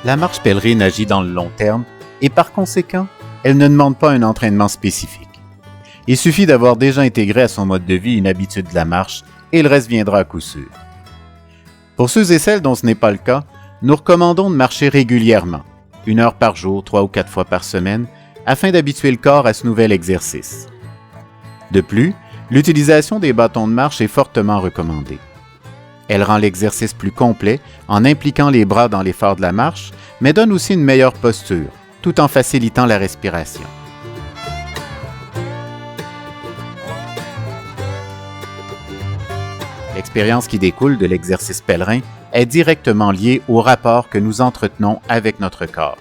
La marche pèlerine agit dans le long terme et par conséquent, elle ne demande pas un entraînement spécifique. Il suffit d'avoir déjà intégré à son mode de vie une habitude de la marche et le reste viendra à coup sûr. Pour ceux et celles dont ce n'est pas le cas, nous recommandons de marcher régulièrement, 1 heure par jour, 3 ou 4 fois par semaine, afin d'habituer le corps à ce nouvel exercice. De plus, l'utilisation des bâtons de marche est fortement recommandée. Elle rend l'exercice plus complet en impliquant les bras dans l'effort de la marche, mais donne aussi une meilleure posture, tout en facilitant la respiration. L'expérience qui découle de l'exercice pèlerin est directement liée au rapport que nous entretenons avec notre corps.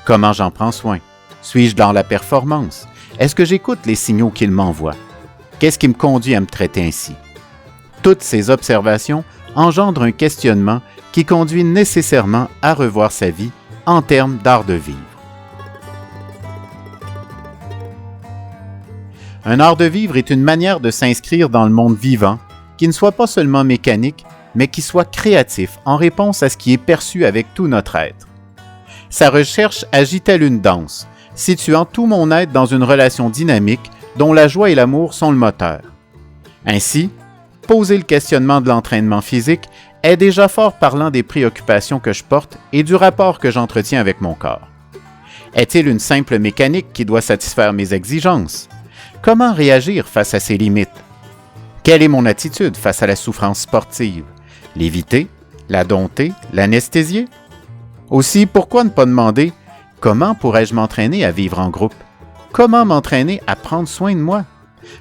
Comment j'en prends soin? Suis-je dans la performance? Est-ce que j'écoute les signaux qu'il m'envoie? Qu'est-ce qui me conduit à me traiter ainsi? Toutes ces observations engendrent un questionnement qui conduit nécessairement à revoir sa vie en termes d'art de vivre. Un art de vivre est une manière de s'inscrire dans le monde vivant qui ne soit pas seulement mécanique, mais qui soit créatif en réponse à ce qui est perçu avec tout notre être. Sa recherche agit telle une danse, situant tout mon être dans une relation dynamique dont la joie et l'amour sont le moteur. Ainsi, poser le questionnement de l'entraînement physique est déjà fort parlant des préoccupations que je porte et du rapport que j'entretiens avec mon corps. Est-il une simple mécanique qui doit satisfaire mes exigences? Comment réagir face à ses limites? Quelle est mon attitude face à la souffrance sportive? L'éviter? La dompter? L'anesthésier? Aussi, pourquoi ne pas demander « Comment pourrais-je m'entraîner à vivre en groupe? Comment m'entraîner à prendre soin de moi?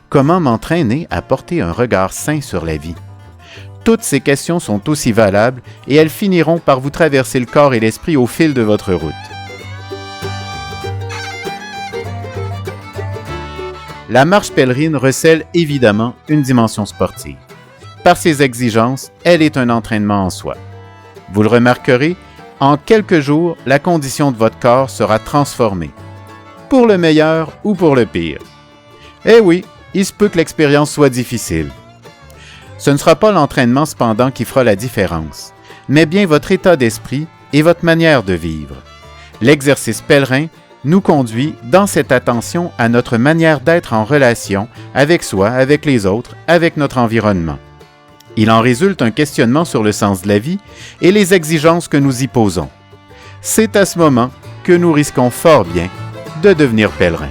Comment m'entraîner à porter un regard sain sur la vie? » Toutes ces questions sont aussi valables et elles finiront par vous traverser le corps et l'esprit au fil de votre route. La marche pèlerine recèle évidemment une dimension sportive. Par ses exigences, elle est un entraînement en soi. Vous le remarquerez, en quelques jours, la condition de votre corps sera transformée. Pour le meilleur ou pour le pire. Eh oui, il se peut que l'expérience soit difficile. Ce ne sera pas l'entraînement cependant qui fera la différence, mais bien votre état d'esprit et votre manière de vivre. L'exercice pèlerin nous conduit dans cette attention à notre manière d'être en relation avec soi, avec les autres, avec notre environnement. Il en résulte un questionnement sur le sens de la vie et les exigences que nous y posons. C'est à ce moment que nous risquons fort bien de devenir pèlerins.